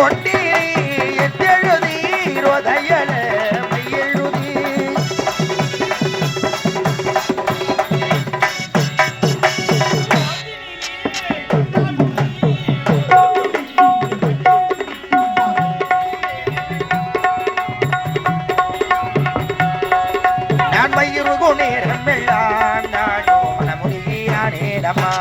தொட்டி எத்தெழுதி ரோதையல மையெழுதி நான் மயிறு நேரம் வெள்ளான் நானோ மனமுடியானேடம்மா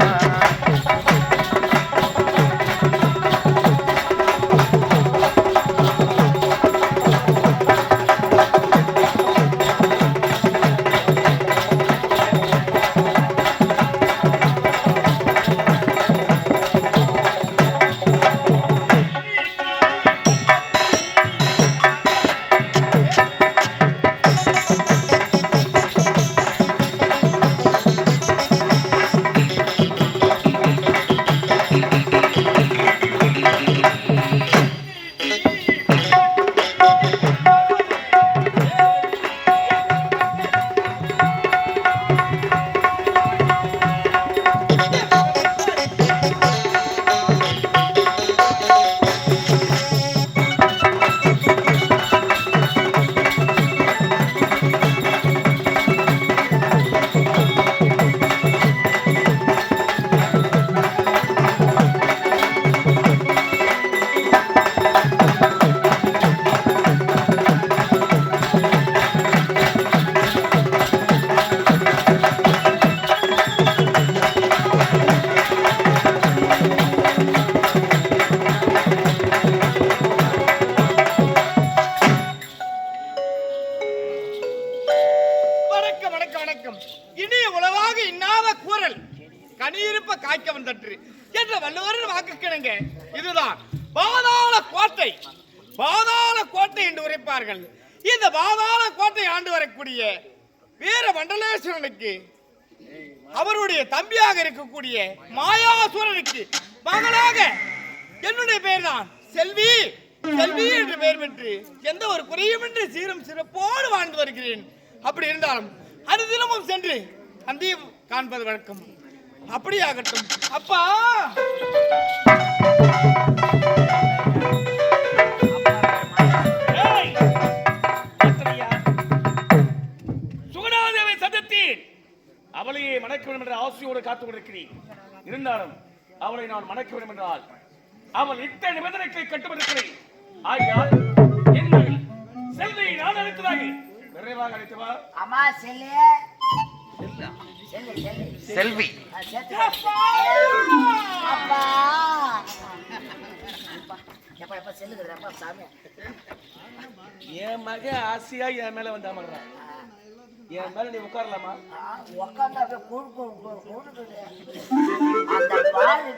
இந்த பாதாள கோட்டை ஆண்டு வரக்கூடிய வீர மண்டலேஸ்வரனுக்கு அவருடைய தம்பியாக இருக்கக்கூடிய மாயாசுரனுக்கு மகளாக என்னுடைய பெயர் தான் செல்வி செல்வி என்று பெயர் பெற்று எந்த ஒரு குறையுமின்றி சீரும் சிறப்போடு வாழ்ந்து வருகிறேன். அப்படி இருந்தாலும் அனுதினமும் சென்று தந்தையை காண்பது வழக்கம். அப்படியாகட்டும் அப்பா. சுகுணாதேவி சதத்தேன் அவளையே மணக்க வேண்டும் என்ற ஆசையோடு காத்துக் கொண்டிருக்கிறேன். இருந்தாலும் அவளை நான் மணக்க வேண்டும் என்றால் அவள் இத்தனை நிபந்தனைகளை கட்டுப்படுத்துகிறேன். ஆகையால் என் மகள் செல்வியை நான் அழைத்ததாக விரைவாக அழைத்தவா. அம்மா செல்வி செல்வி அப்பா எப்ப எப்ப செல்லுகிறப்பா சாமி என் மக ஆசையா என் மேல வந்தா மகன் என் மேல நீ உட்காரலாமா? உட்கார்ந்தா அந்த வாரு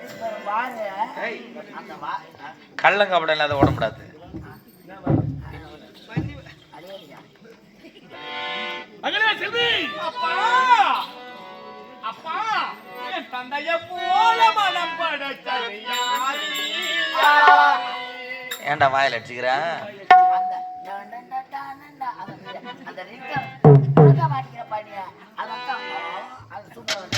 அந்த கள்ளங்கபடம் இல்லாத ஓடக்கூடாது. அப்பா என் தந்தைய போல மனம் படைத்தது ஏன்டா வாயில அடிச்சுக்கிறேன்? அந்த மாட்டிக்கிற பாடிய அதான் அது சூப்பர்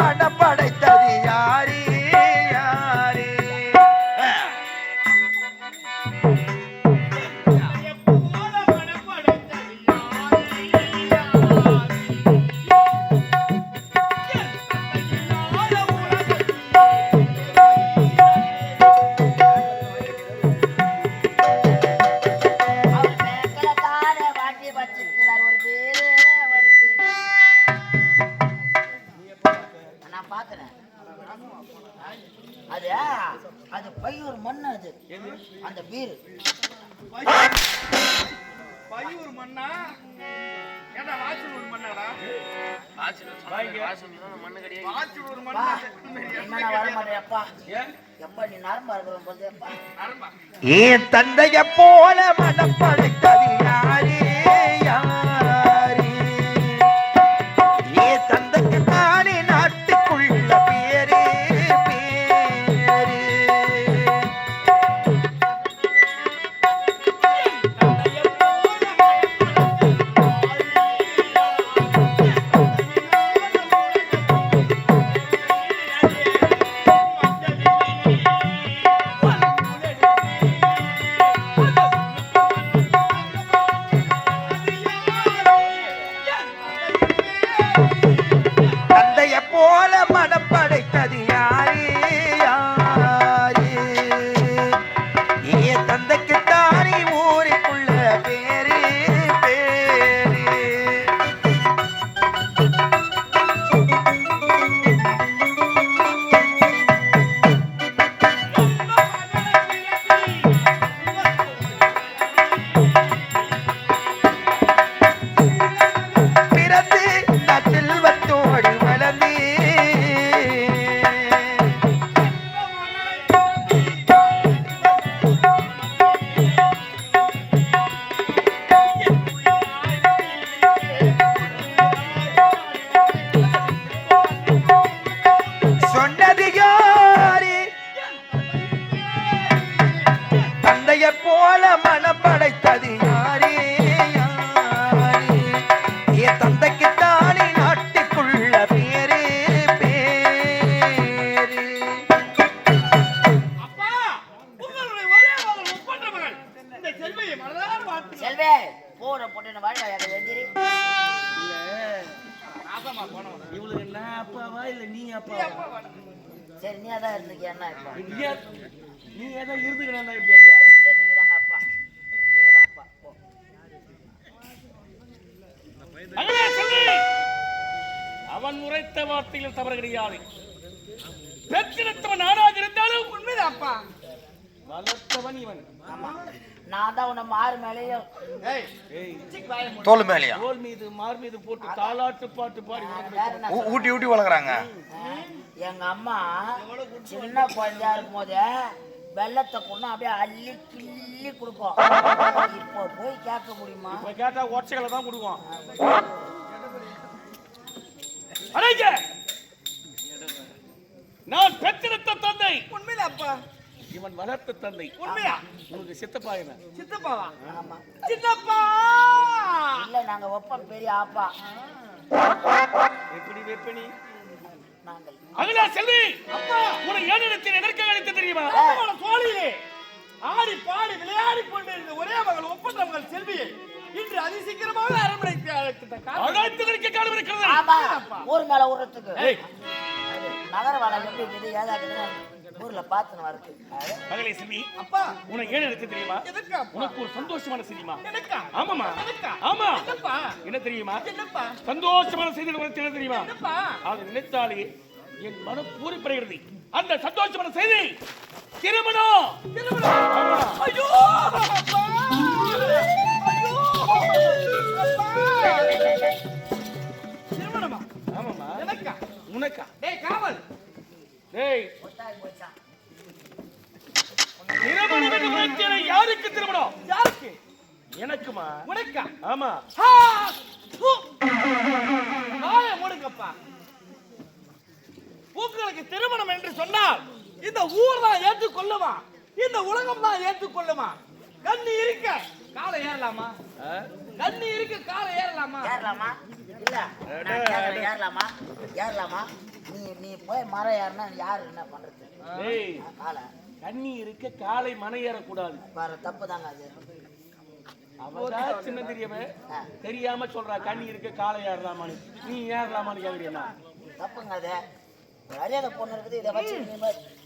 மனம் படைத்தது யாரு யாரு? அது பையூர் மண்ணு. அது அந்த வீர் பையூர் மண்ணா? ஏடா வாசலூர் மண்ணாடா? மண்ணு கிடையாது. வர மாட்டேப்பா. எப்ப நீ நரம்பா இருக்கிற போது ஏன் தந்தைய போல மனம் படைத்தது யாரு யாரு? ஏன் தந்தைக்கு தானே நாட்டுக்குள்ள பேரு பேரு. இவளுக்கு நான் அப்பாவா இல்ல நீ நீ அப்பாவா? அப்பாவா? சரி நீ அதான் இருந்துக்கியா என்ன இப்போ நீ ஏதோ இருந்துக்கிறேன் எப்படியா? சரி நீங்க தாங்க அப்பா, நீங்க தான் அப்பா. போ. அங்கே சொல்லி அவன் உரைத்த வார்த்தையில் தவறு கிடையாது. பெற்றெடுத்தவன் நானாக இருந்தாலும் உண்மைதான் அப்பா. வளர்த்தவன் இவன். ஆமா, நான் தான் உன்னை மாறு மேலேயும் ஏய், ஏய், சிக் வாயை மூடு. தோல் மேலையா தோல் மீது மார் மீது போட்டு தாலாட்டு பாட்டு பாடி வேற என்ன ஊட்டி ஊட்டி வளர்க்குறாங்க. எங்க அம்மா சின்ன குழந்தையா இருக்கும் போதே வெள்ளத்தை கொண்டு அப்படியே அள்ளி கிள்ளி கொடுப்போம். இப்போ போய் கேட்க முடியுமா? இப்ப கேட்டா ஒற்றைகளை தான் கொடுக்கும். அடைங்க, நான் பெற்றெடுத்த தந்தை உண்மைதான் அப்பா. இவன் வளர்த்த தந்தை. உண்மையா? உனக்கு சித்தப்பா என்ன? சித்தப்பாவா? ஆமா, சித்தப்பா. இல்ல நாங்க ஒப்பம் பெரிய ஆப்பா. எப்படி வெப்பனி? நாங்கள் அகலா செல்வி, அப்பா. உனக்கு ஏன் இடத்தில் எதற்கு அழைத்து தெரியுமா? அவனோட தோளிலே ஆடி பாடி விளையாடி கொண்டிருந்த ஒரே மகள் ஒப்பற்ற மகள் செல்வியை இன்று அதிசீக்கிரமாக அரண்மனைக்கு அழைத்த காரணம் அழைத்ததற்கு காரணம் இருக்கிறது. ஆமா, ஊர் மேல ஊறத்துக்கு ஏய், நகர வாடகை எப்படி இருக்குது ஏதாக்குதுன்னு ஊர்ல பாத்துன்னு வருது. மகளே செல்வி, அப்பா. உனக்கு ஏன் இடத்து தெரியுமா? எதற்கு அப்பா? உனக்கு ஒரு சந்தோஷமான செய்திமா? எனக்கா? ஆமாமா, எனக்கா? ஆமா. என்னப்பா? என்ன தெரியுமா? என்னப்பா? சந்தோஷமான செய்தி உனக்கு என்ன தெரியுமா? என்னப்பா? அதை நினைத்தாலே என் மனம் பூரிப்படைகிறது. அந்த சந்தோஷமான செய்தி திருமணம். திருமணம். ஆமா. ஐயோ அப்பா. ஐயோ அப்பா. திருமணமா? ஆமாமா. எனக்கா? உனக்கா? டேய் காவல். டேய், ஒட்டாய் போச்சான். திருமணம் என்று உரைத்தேனே, யாருக்கு திருமணம்? யாருக்கு? எனக்குமா? உனக்கா? ஆமா. ஆ! ஹு! வாயை மூடுங்கப்பா. உங்களுக்கு திருமணம் என்று சொன்னால் இந்த ஊர் தான் ஏற்றுக்கொள்ளுமா? இந்த உலகம் தான் ஏற்றுக்கொள்ளுமா? கண்ணி இருக்க காலை ஏறலாமா? ஆ? கண்ணி இருக்க காலை ஏறலாமா? ஏறலாமா? இல்ல நான் கேக்குறேன், ஏறலாமா? ஏறலாமா? நீ போய் மரம் ஏறினா யாரு என்ன பண்றது? டேய், காலை கண்ணி இருக்க காலை மனை ஏறக்கூடாது. பாரு, தப்பு தாங்க அது. அவதான் சின்ன தெரியாம சொல்றா கண்ணி இருக்க காலை ஏறலாமான்னு. நீ ஏறலாமான்னு கேக்குறீங்க? தப்புங்க அது. ஒரு அறியாத பொண்ணு இருக்குது, இதை வச்சு நீ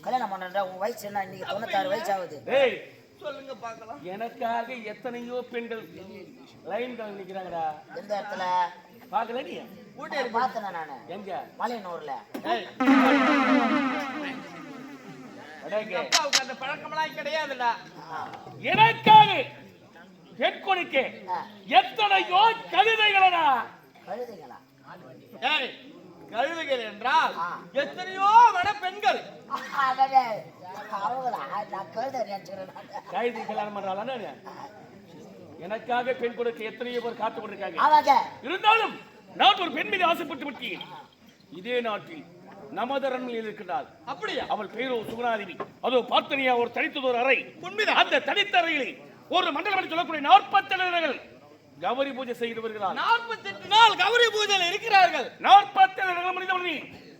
கல்யாணம் பண்ணுற. உன் வயசு என்ன? இன்னைக்கு 96 வயசு ஆகுது. டேய், சொல்லுங்க பார்க்கலாம். எனக்காக எத்தனையோ பெண்கள் லைன்கள் நிக்கிறாங்கடா. எந்த இடத்துல பாக்கல நீ? பார்த்தேன் நானு. எங்க? மலையனூர்ல. ஏய், அடேங்க. அப்பாவுக்கு அந்த பழக்கமெல்லாம் கிடையாதுடா. எனக்காக பெண்கொணிக்க எத்தனையோ கவிதைகளடா. கழுதைங்களா? ஏய், கழுதுகள் என்றால் எத்தனையோ வட பெண்கள். அடடே, அவங்களா? நான் கழுதை நினைச்சுக்கிறேன். கைதி கல்யாணம் பண்றாளா? எனக்காக பெண் கொடுக்க எத்தனையோ பேர் காத்து கொண்டிருக்காங்க. ஆமாங்க. இருந்தாலும் நான் ஒரு பெண் மீது ஆசைப்பட்டு விட்டேன். இதே நாட்டில் நமது அரண்மனையில் இருக்கிறாள். அப்படியா? அவள் பேரோ சுகுணாதேவி. அதோ பார்த்தனியா ஒரு தனித்ததொரு அறை. உண்மைதான். அந்த தனித்த அறையில் ஒரு மண்டலம் என்று சொல்லக்கூடிய 47 கௌரி பூஜை செய்து வருகிறார். 48 நாள் கௌரி பூஜையில் இருக்கிறார்கள். 47 முடிந்தவனே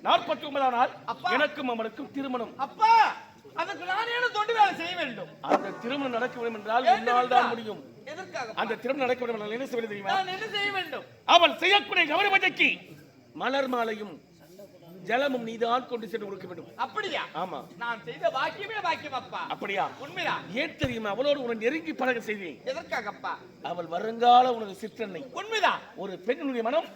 49ஆம் நாள் அப்பா. எனக்கும் அவனுக்கும் திருமணம். அப்பா, அதுக்கு நான் ஏன் தொண்டு வேலை செய்ய வேண்டும்? அந்த திருமணம் நடக்க வேண்டும் என்றால் என்னால் தான் முடியும். எதற்காக? அந்த திருமணம் நடக்க வேண்டும் என்றால் என்ன செய்ய வேண்டும் தெரியுமா? நான் என்ன செய்ய வேண்டும்? அவள் செய்யக்கூடிய கௌரி பூஜைக்கு மலர் மாலையும் ஜலமும் நீதான் கொண்டு சென்று கொடுக்க வேண்டும். அப்படியா? ஆமா. நான் செய்த பாக்கியமே பாக்கியம் அப்பா. அப்படியா? உண்மைதான். ஏன் தெரியுமா? அவளோடு உன்னை நெருங்கி பழக செய்தேன். எதற்காக அப்பா? அவள் வருங்கால உனது சிற்றன்னை. உண்மைதான். ஒரு பெண்ணுடைய மனம்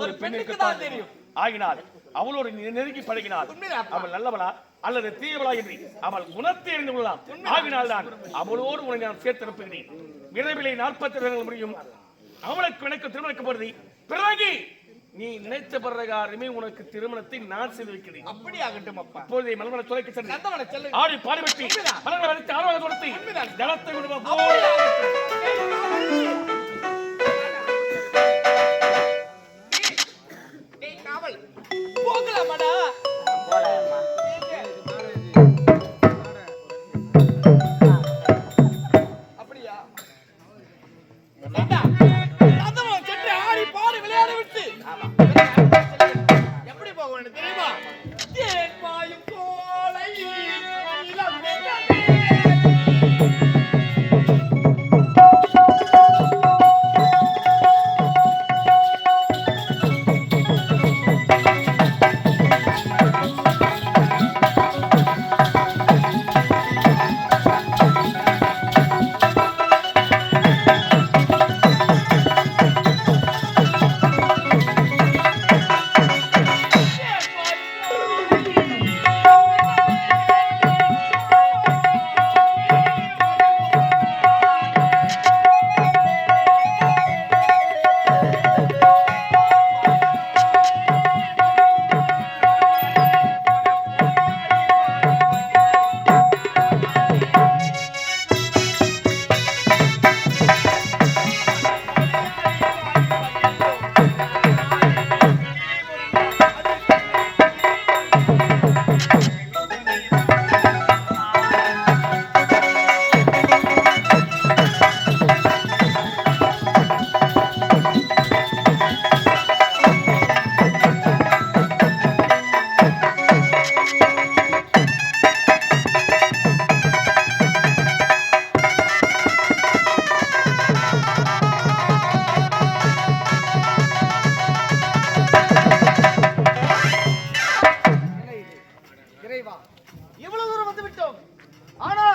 ஒரு பெண்ணுக்கு தான் தெரியும். ஆகினால் அவளோடு நீ நெருங்கி பழகினாள். உண்மைதான். அவள் நல்லவளா அல்லது தீயவளா என்று அவள் குணத்தை அறிந்து கொள்ளலாம். ஆகினால் தான் அவளோடு உன்னை நான் சேர்த்து அனுப்புகிறேன். விரைவிலே 42 முடியும். அவளுக்கு எனக்கு திருமணம் போறது. பிறகு நீ நினைத்த பிரகாரமே உனக்கு திருமணத்தை நான் செய்து வைக்கிறேன். அப்படி ஆகட்டும் அப்பா. இப்போதே மலர்மலை துறைக்கு சென்று நந்தவன செல்லுங்க. ஆடி பாடிபட்டி மலர்மலை அழைத்து ஆர்வக கொடுத்து ஜலத்தை விடுவா போ. அப்படி ஆகட்டும். டேய் காவல். போகலாமாடா? போலாமா? அப்படியா? ஏண்டா? நந்தவன சென்று ஆடி பாடி விளையாட விட்டு எப்படி போக வேண்டும் தெரியுமா?